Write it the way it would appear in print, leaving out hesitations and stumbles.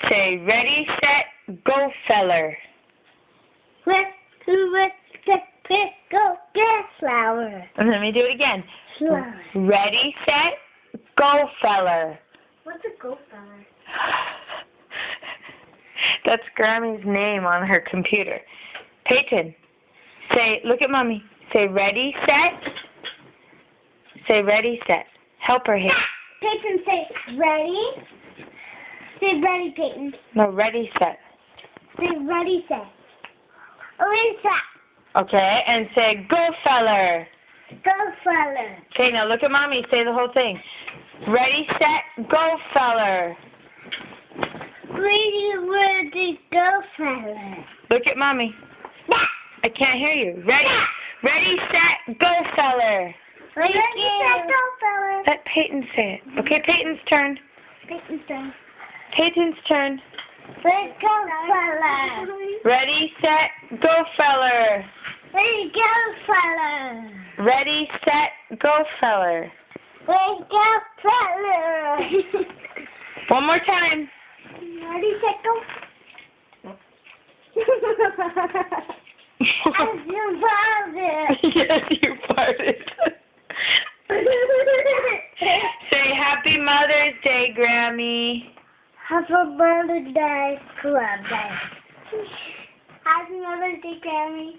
Say ready, set, go, feller. Let's go get flower. And let me do it again. Flower. Ready, set, go, feller. What's a go feller? That's Grammy's name on her computer. Peyton, look at Mommy. Say ready, set. Say ready, set. Help her here. Peyton, say ready. Say ready, Peyton. No, ready, set. Say ready, set. Ready, set. Okay, and say go, feller. Go feller. Okay, now look at Mommy. Say the whole thing. Ready, set, go, feller. Ready, go feller. Look at Mommy. I can't hear you. Ready, set, go, feller. Ready, set, go feller. Let Peyton say it. Okay, Peyton's turn. Peyton's turn. Peyton's turn. Ready, go feller. Ready, set, go, feller. Ready, go feller. Ready, set, go, feller. Ready, go feller. One more time. Ready, set, go. I survived it. Yes, you farted. Say Happy Mother's Day, Grammy. Happy Mother's Day, Club Day. Happy Mother's Day, Grammy.